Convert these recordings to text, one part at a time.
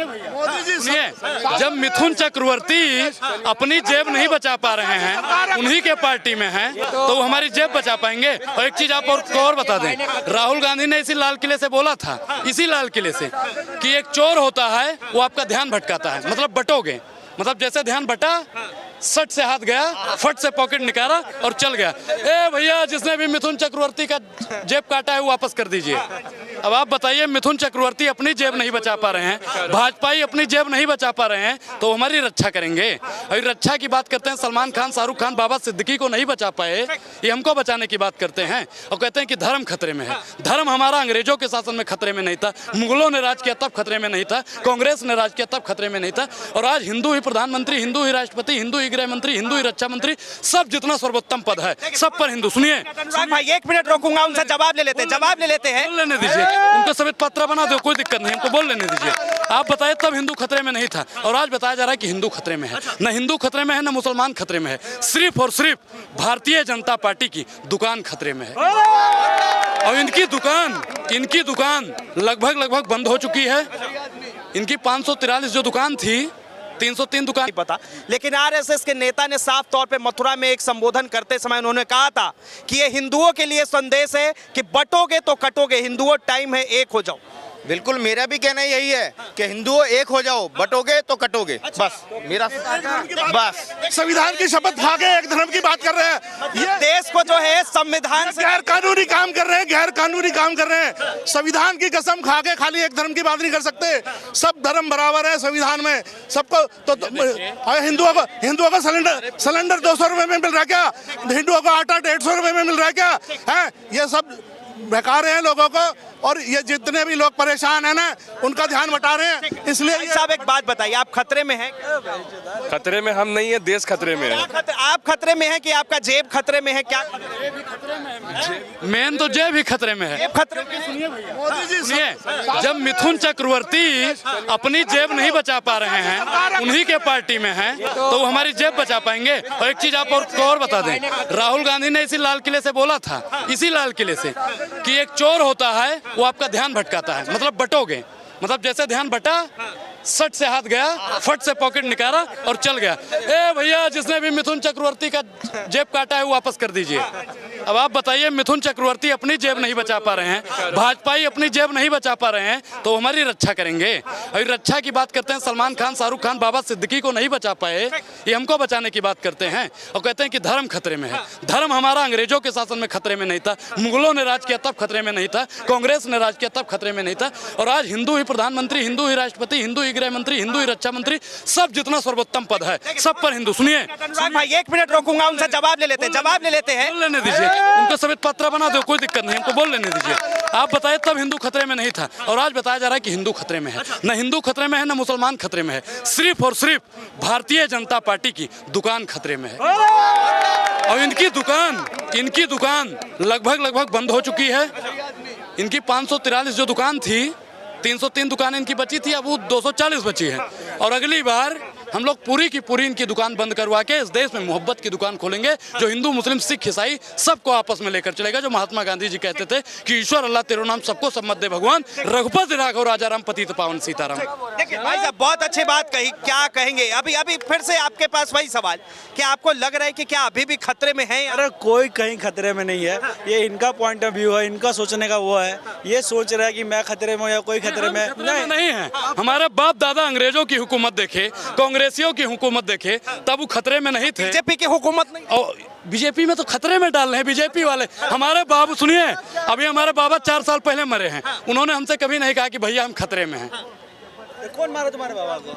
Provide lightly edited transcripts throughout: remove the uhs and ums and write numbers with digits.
मोदी जी सुनिए, जब मिथुन चक्रवर्ती अपनी जेब नहीं बचा पा रहे हैं, उन्हीं के पार्टी में हैं, तो वो हमारी जेब बचा पाएंगे। और एक चीज आप और बता दें, राहुल गांधी ने इसी लाल किले से बोला था, इसी लाल किले से, कि एक चोर होता है वो आपका ध्यान भटकाता है, मतलब बटोगे, मतलब जैसे ध्यान बटा, सट से हाथ गया, फट से पॉकेट निकाला और चल गया। ए भैया, जिसने भी मिथुन चक्रवर्ती का जेब काटा है वो वापस कर दीजिए। अब आप बताइए, मिथुन चक्रवर्ती अपनी जेब नहीं बचा पा रहे हैं, भाजपाई अपनी जेब नहीं बचा पा रहे हैं, तो हमारी रक्षा करेंगे। और रक्षा की बात करते हैं, सलमान खान, शाहरुख खान, बाबा सिद्दीकी को नहीं बचा पाए, ये हमको बचाने की बात करते हैं और कहते हैं कि धर्म खतरे में है। धर्म हमारा अंग्रेजों के शासन में खतरे में नहीं था, मुगलों ने राज किया तब खतरे में नहीं था, कांग्रेस ने राज किया तब खतरे में नहीं था। और आज हिंदू ही प्रधानमंत्री, हिंदू ही राष्ट्रपति, हिंदू ही गृह मंत्री, हिंदू ही रक्षा मंत्री, सब जितना सर्वोत्तम पद है, सब पर हिंदू। सुनिए भाई, 1 मिनट रोकूंगा, उनसे जवाब ले लेते हैं। बोल लेने दीजिए, उनको सफेद पत्रा बना दो, कोई दिक्कत नहीं, हमको बोल लेने दीजिए। आप बताए तब हिंदू खतरे में नहीं था, और आज बताया जा रहा है कि हिंदू खतरे में है। न हिंदू खतरे में है, न मुसलमान खतरे में है, सिर्फ और सिर्फ भारतीय जनता पार्टी की दुकान खतरे में है। और इनकी दुकान लगभग बंद हो चुकी है। इनकी 543 जो दुकान थी, 303 दुकान पता। लेकिन आरएसएस के नेता ने साफ तौर पे मथुरा में एक संबोधन करते समय उन्होंने कहा था कि ये हिंदुओं के लिए संदेश है कि बटोगे तो कटोगे, हिंदुओं टाइम है, एक हो जाओ। बिल्कुल, मेरा भी कहना यही है कि हिंदुओं एक हो जाओ, बटोगे तो कटोगे। बस मेरा बस संविधान की शपथ खा के एक धर्म की बात कर रहे हैं। ये देश को जो है संविधान से गैर कानूनी काम कर रहे हैं, गैर कानूनी काम कर रहे हैं। संविधान की कसम खा के खाली एक धर्म की बात नहीं कर सकते। सब धर्म बराबर है संविधान में, सबको। तो हिंदुओं को सिलेंडर 200 रुपए में मिल रहा है क्या? हिंदुओं को आटा 150 रुपए में मिल रहा है क्या? है ये सब बेकार है लोगों को, और ये जितने भी लोग परेशान हैं ना, उनका ध्यान बटा रहे हैं। इसलिए साहब, एक बात बताइए, आप खतरे में हैं? खतरे में हम नहीं है, देश खतरे में है। आप खतरे में हैं कि आपका जेब खतरे में है? क्या मेन तो जेब ही खतरे में है। खतरे में? सुनिए भैया, मोदी जी सुनिए, जब मिथुन चक्रवर्ती अपनी जेब नहीं बचा पा रहे हैं, उन्हीं के पार्टी में हैं, तो वो हमारी जेब बचा पाएंगे। और एक चीज आप और बता दें, राहुल गांधी ने इसी लाल किले से बोला था, इसी लाल किले से, कि एक चोर होता है वो आपका ध्यान भटकाता है, मतलब बटोगे, मतलब जैसे ध्यान बटा, सट से हाथ गया, फट से पॉकेट निकाला और चल गया। ए भैया, जिसने भी मिथुन चक्रवर्ती का जेब काटा है वो वापस कर दीजिए। अब आप बताइए, मिथुन चक्रवर्ती अपनी जेब नहीं बचा पा रहे हैं, भाजपाई अपनी जेब नहीं बचा पा रहे हैं, तो हमारी रक्षा करेंगे। और रक्षा की बात करते हैं, सलमान खान, शाहरुख खान, बाबा सिद्दीकी को नहीं बचा पाए, ये हमको बचाने की बात करते हैं और कहते हैं कि धर्म खतरे में है। धर्म हमारा अंग्रेजों के शासन में खतरे में नहीं था, मुगलों ने राज किया तब खतरे में नहीं था, कांग्रेस ने राज किया तब खतरे में नहीं था। और आज हिंदू ही प्रधानमंत्री, हिंदू ही राष्ट्रपति, हिंदू ही गृह मंत्री, हिंदू ही रक्षा मंत्री, सब जितना सर्वोत्तम पद है, सब पर हिंदू। सुनिए भाई, 1 मिनट रोकूंगा, उनसे जवाब ले लेते हैं। बोल लेने दीजिए, उनको सफेद पत्रा बना दो, कोई दिक्कत नहीं, हमको बोल लेने दीजिए। आप बताए तब हिंदू खतरे में नहीं था, और आज बताया जा रहा है कि हिंदू खतरे में है। न हिंदू खतरे में है, न मुसलमान खतरे में है, सिर्फ और सिर्फ भारतीय जनता पार्टी की दुकान खतरे में है। और इनकी दुकान लगभग बंद हो चुकी है। इनकी 543 जो दुकान थी, 303 दुकानें इनकी बची थी, अब वो 240 बची है। और अगली बार हम लोग पूरी की पूरी इनकी दुकान बंद करवा के इस देश में मोहब्बत की दुकान खोलेंगे, जो हिंदू, मुस्लिम, सिख, ईसाई सबको आपस में लेकर चलेगा। जो महात्मा गांधी जी कहते थे कि ईश्वर अल्लाह तेरो नाम सबको सम्मत दे भगवान, रघुपति राघव राजा राम पतित पावन सीताराम। देखिए भाई साहब, बहुत अच्छी बात कही, क्या कहेंगे? अभी फिर से आपके पास वही सवाल, कि आपको लग रहा है कि क्या अभी भी खतरे में है? अरे कोई कहीं खतरे में नहीं है, ये इनका पॉइंट ऑफ व्यू है, इनका सोचने का वो है। ये सोच रहा है कि मैं खतरे में हूं या कोई खतरे में नहीं है। हमारे बाप दादा अंग्रेजों की हुकूमत देखे, कांग्रेसियों की हुकूमत देखे, तब वो खतरे में नहीं थे। बीजेपी की हुकूमत नहीं, और बीजेपी में तो खतरे में डाल रहे हैं बीजेपी वाले। हमारे बाबू, सुनिए, अभी हमारे बाबा 4 साल पहले मरे हैं, उन्होंने हमसे कभी नहीं कहा कि भैया हम खतरे में हैं। कौन मारा तुम्हारे बाबा को?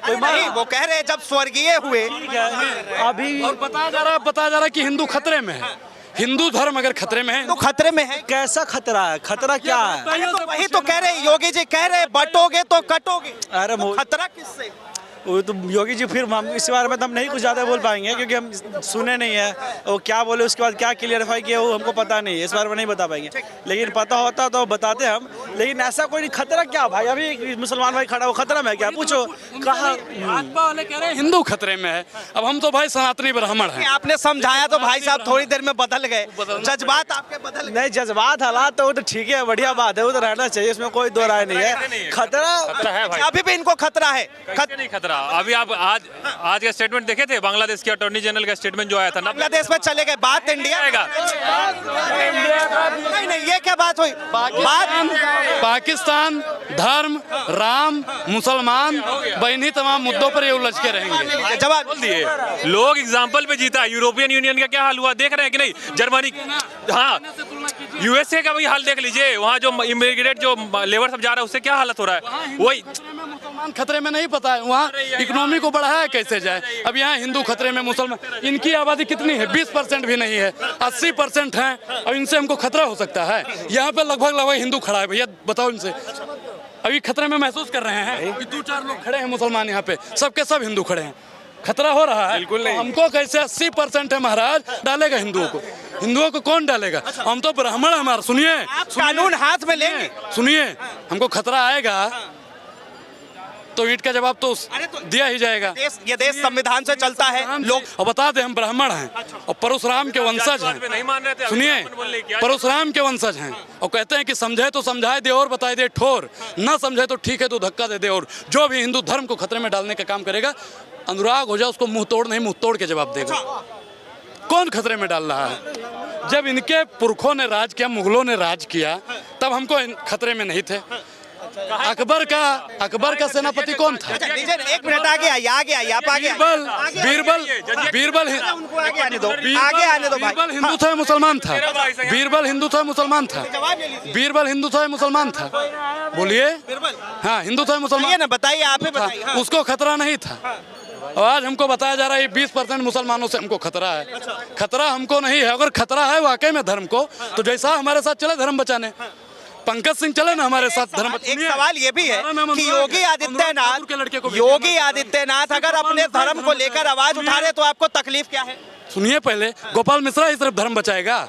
कोई नहीं, वो कह रहे हैं जब स्वर्गीय हुए। अभी और बताया जा रहा है कि हिंदू खतरे में है। हिंदू धर्म अगर खतरे में है, तो खतरे में है। कैसा खतरा है? खतरा क्या है? तो वही तो कह रहे हैं, योगी जी कह रहे हैं बटोगे तो कटोगे। अरे तो खतरा किससे? वो तो योगी जी फिर हम इस बारे में तो हम नहीं कुछ ज़्यादा बोल पाएंगे क्योंकि हम सुने नहीं है। वो क्या बोले उसके बाद क्या क्लियरिफाई किया वो हमको पता नहीं है, इस बारे में नहीं बता पाएंगे। लेकिन पता होता तो बताते हम। लेकिन ऐसा कोई खतरा क्या भाई, अभी मुसलमान भाई खड़ा हो, खतरा में क्या पूछो कहाँ। भाजपा वाले कह रहे हैं हिंदू खतरे में है। अब हम तो भाई सनातनी ब्राह्मण हैं। आपने समझाया तो भाई साहब थोड़ी देर में बदल गए, जज्बात आपके बदल गए। नहीं जज्बात हालात तो वो तो ठीक है, बढ़िया बात है, वो तो रहना चाहिए, इसमें कोई दो राय नहीं है। खतरा है भाई, अभी भी इनको खतरा है। कैसे नहीं खतरा? अभी आप आज का स्टेटमेंट देखे थे, बांग्लादेश के अटॉर्नी जनरल का स्टेटमेंट जो आया था ना, बांग्लादेश में चले गए, बात इंडिया आएगा। नहीं, ये क्या बात हुई? पाकिस्तान, धर्म, राम, मुसलमान, बहनी तमाम मुद्दों पर ये उलझ के रहेंगे। जवाब बोल दिए, लोग एग्जाम्पल पे जीता। यूरोपियन यूनियन का क्या हाल हुआ देख रहे हैं कि नहीं? जर्मनी, हाँ, यूएसए का भी हाल देख लीजिए, वहाँ जो इमिग्रेट जो लेबर सब जा रहा है उससे क्या हालत हो रहा है। वही मुसलमान खतरे में नहीं पता है, वहाँ इकोनॉमी को बढ़ाया कैसे जाए। अब यहाँ हिंदू खतरे में, मुसलमान, इनकी आबादी कितनी है? 20% भी नहीं है, 80% है। और इनसे हमको खतरा हो सकता है? यहाँ पे लगभग हिंदू खड़ा है, भैया बताओ इनसे। अभी खतरे में महसूस कर रहे हैं कि 2-4 लोग खड़े हैं मुसलमान यहाँ पे, सबके सब हिंदू खड़े हैं, खतरा हो रहा है। बिल्कुल नहीं। हमको कैसे 80% है महाराज, डालेगा हिंदुओं को? हिंदुओं को कौन डालेगा? हम तो ब्राह्मण हमारा। सुनिए, कानून हाथ में लेंगे। सुनिए, हमको खतरा आएगा तो ईंट का जवाब तो दिया ही जाएगा। ये देश संविधान से चलता है। लोग और बता दें हम ब्राह्मण हैं और परशुराम के वंशज हैं। नहीं मान रहे थे। सुनिए, परशुराम के वंशज हैं और कहते हैं कि समझे तो समझाए दे और बताए दे ठोर, ना समझे तो ठीक है तो धक्का दे दे। और जो भी हिंदू धर्म को खतरे में डालने का काम करेगा, अनुराग हो जाए उसको मुंह तोड़ नहीं, मुंह तोड़ के जवाब देगा। कौन खतरे में डाल रहा है? जब इनके पुरखों ने राज किया, मुगलों ने राज किया, तब हमको खतरे में नहीं थे। अकबर का सेनापति कौन था? एक मिनट आगे आइए, आगे आइए, आप आगे बीरबल आगे आने दो, आगे आने दो भाई। बीरबल हिंदू था मुसलमान था? बीरबल हिंदू था मुसलमान था? बीरबल हिंदू था मुसलमान था? बोलिए। हाँ, हिंदू था मुसलमान ना, बताइए, आप ही बताइए। था, उसको खतरा नहीं था। और आज हमको बताया जा रहा है 20% मुसलमानों से हमको खतरा है। खतरा हमको नहीं है। अगर खतरा है वाकई में धर्म को, तो जैसा हमारे साथ चले धर्म बचाने, पंकज सिंह चले ना हमारे साथ धर्म। एक सवाल ये भी है कि योगी आदित्यनाथ अगर अपने धर्म को लेकर आवाज उठा रहे तो आपको तकलीफ क्या है? सुनिए, पहले गोपाल मिश्रा ही सिर्फ धर्म बचाएगा?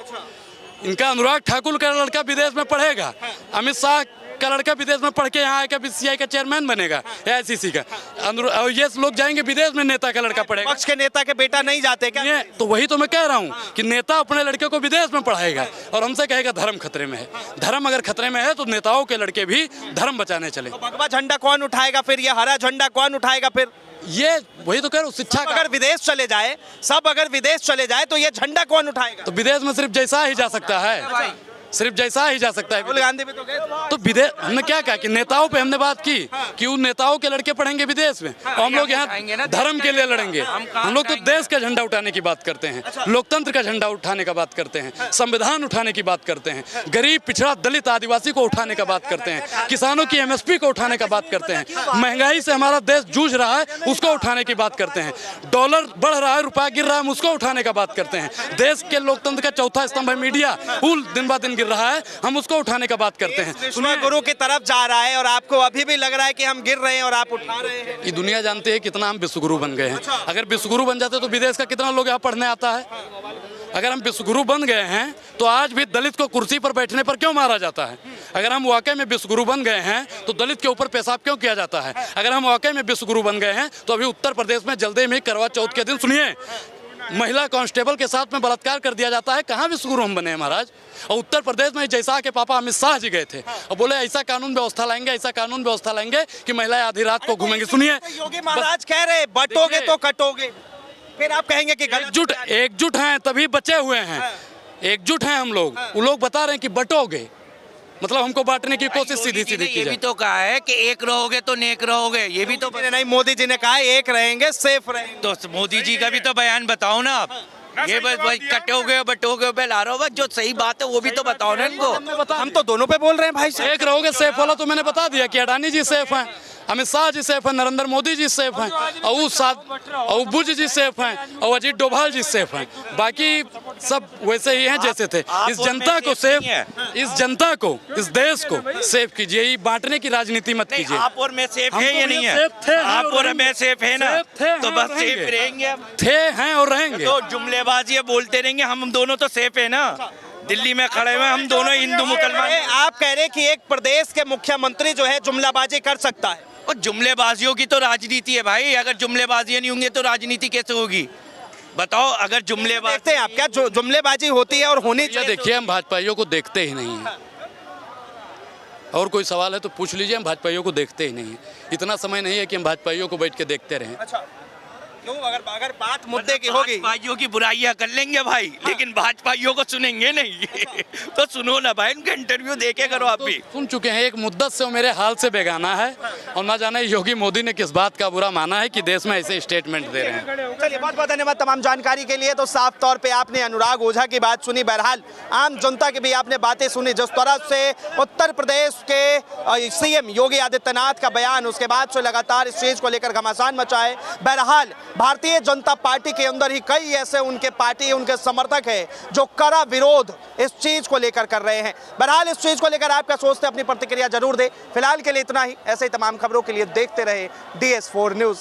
इनका अनुराग ठाकुर का लड़का विदेश में पढ़ेगा, अमित शाह का लड़का विदेश में पढ़ के यहाँ आकर बीसीसीआई का चेयरमैन बनेगा, AICC का। और ये लोग जाएंगे विदेश में, नेता का लड़का पढ़ेगा। पक्ष के नेता के बेटा नहीं जाते क्या? तो वही तो मैं कह रहा हूँ कि नेता अपने लड़के को विदेश में पढ़ाएगा और हमसे कहेगा धर्म खतरे में है। धर्म अगर खतरे में है तो नेताओं के लड़के भी धर्म बचाने चले। भगवा झंडा कौन उठाएगा फिर? ये हरा झंडा कौन उठाएगा फिर? ये वही तो कह रहा हूँ, शिक्षा का। अगर विदेश चले जाए, सब अगर विदेश चले जाए तो ये झंडा कौन उठाएगा? तो विदेश में सिर्फ जैसा ही जा सकता है, सिर्फ जैसा ही जा सकता है। राहुल गांधी भी तो गए। तो विदेश हमने क्या कहा कि नेताओं पे हमने बात की कि उन नेताओं के लड़के पढ़ेंगे विदेश में और हम लोग यहाँ धर्म के लिए लड़ेंगे। हम लोग तो देश का झंडा उठाने की बात करते हैं, लोकतंत्र का झंडा उठाने का बात करते हैं, संविधान उठाने की बात करते हैं, गरीब पिछड़ा दलित आदिवासी को उठाने का बात करते हैं, किसानों की MSP को उठाने का बात करते हैं, महंगाई से हमारा देश जूझ रहा है उसको उठाने की बात करते हैं, डॉलर बढ़ रहा है, रुपया गिर रहा है, उसको उठाने का बात करते हैं, देश के लोकतंत्र का चौथा स्तंभ है मीडिया, वो दिन ब दिन गिर रहा है, हम उसको उठाने का बात करते हैं। विश्व गुरु की तरफ जा रहा है और आपको अभी भी लग रहा है कि हम गिर रहे हैं और आप उठा रहे हैं। ये दुनिया जानती है कितना हम विश्वगुरु बन गए हैं। अगर विश्वगुरु बन जाते तो विदेश का कितना लोग यहाँ पढ़ने आता है? अगर हम विश्वगुरु बन गए हैं तो आज भी दलित को कुर्सी पर बैठने पर क्यों मारा जाता है? अगर हम वाकई में विश्वगुरु बन गए हैं तो दलित के ऊपर पेशाब क्यों किया जाता है? अगर हम वाकई में विश्वगुरु बन गए हैं तो अभी उत्तर प्रदेश में जल्दी में करवा चौथ के दिन, सुनिए, महिला कांस्टेबल के साथ में बलात्कार कर दिया जाता है। कहाँ विश्वगुरु हम बने हैं महाराज? और उत्तर प्रदेश में जैसा के पापा अमित शाह जी गए थे और बोले ऐसा कानून व्यवस्था लाएंगे, ऐसा कानून व्यवस्था लाएंगे कि महिलाएं आधी रात को घूमेंगी। सुनिए, योगी महाराज कह रहे बटोगे तो कटोगे, फिर आप कहेंगे कि एकजुट हैं तभी बचे हुए हैं, एकजुट हैं हम लोग। वो लोग बता रहे हैं कि बटोगे, मतलब हमको बांटने की कोशिश सीधी सीधी की ये भी तो कहा है कि एक रहोगे तो नेक रहोगे, ये भी तो नहीं, मोदी जी ने कहा एक रहेंगे सेफ रहेंगे। तो मोदी जी का भी तो बयान बताओ ना आप। ये बस भाई कटोगे बटोगे पे ला रहे हो, बस जो सही बात है वो भी तो बताओ ना इनको। हम तो दोनों पे बोल रहे हैं भाई साहब। एक रहोगे सेफ वाला तो मैंने बता दिया कि अडानी जी सेफ हैं, अमित शाह जी सेफ हैं, नरेंद्र मोदी जी सेफ हैं, और बुश जी सेफ हैं, और अजीत डोभाल जी सेफ हैं। बाकी सब वैसे ही हैं जैसे थे। आप इस और जनता मैं को सेफ सेव, नहीं है। इस जनता को, इस देश को सेव कीजिए, ये बांटने की राजनीति मत नहीं, कीजिए। आप और मैं सेफ हम है तो या भैया नहीं है? सेफ थे, हैं आप और और रहेंगे। मैं सेफ है ना, सेफ थे, तो हैं बस और सेफ रहेंगे। रहेंगे हम। थे, हैं और रहेंगे। तो जुमलेबाजी बोलते रहेंगे, हम दोनों तो सेफ है ना। दिल्ली में खड़े हुए हम दोनों हिंदू मुसलमान। आप कह रहे हैं कि एक प्रदेश के मुख्यमंत्री जो है जुमलाबाजी कर सकता है। और जुमलेबाजियों की तो राजनीति है भाई, अगर जुमलेबाजियां नहीं होंगी तो राजनीति कैसे होगी? बताओ, अगर जुमलेबाजी देखते हैं आप क्या जुमलेबाजी होती है और होनी ये चाहिए। देखिए, हम भाजपाइयों को देखते ही नहीं हैं। और कोई सवाल है तो पूछ लीजिए, हम भाजपाइयों को देखते ही नहीं हैं। इतना समय नहीं है कि हम भाजपाइयों को बैठ के देखते रहें। अच्छा, क्यों? अगर बात मुद्दे की होगी, भाजपाइयों की बुराइयां कर लेंगे भाई, लेकिन भाजपाइयों को सुनेंगे नहीं। तो सुनो ना भाई, उनका इंटरव्यू देखे करो आप भी। सुन चुके हैं, एक मुद्दत से वो मेरे हाल से बेगाना है, और ना जाने योगी मोदी ने किस बात का बुरा माना है कि देश में ऐसे स्टेटमेंट दे रहे हैं। चलिए, बहुत बहुत धन्यवाद तमाम जानकारी के लिए। तो साफ तौर पे आपने अनुराग ओझा की बात सुनी, बहरहाल आम जनता की भी आपने बातें सुनी। जिस तरह से उत्तर प्रदेश के सीएम योगी आदित्यनाथ का बयान, उसके बाद से लगातार इस चीज को लेकर घमासान मचा है। बहरहाल भारतीय जनता पार्टी के अंदर ही कई ऐसे उनके समर्थक है जो कड़ा विरोध इस चीज को लेकर कर रहे हैं। बहरहाल इस चीज को लेकर आप क्या सोचते हैं, अपनी प्रतिक्रिया जरूर दें। फिलहाल के लिए इतना ही। ऐसे ही तमाम खबरों के लिए देखते रहे DS4 न्यूज।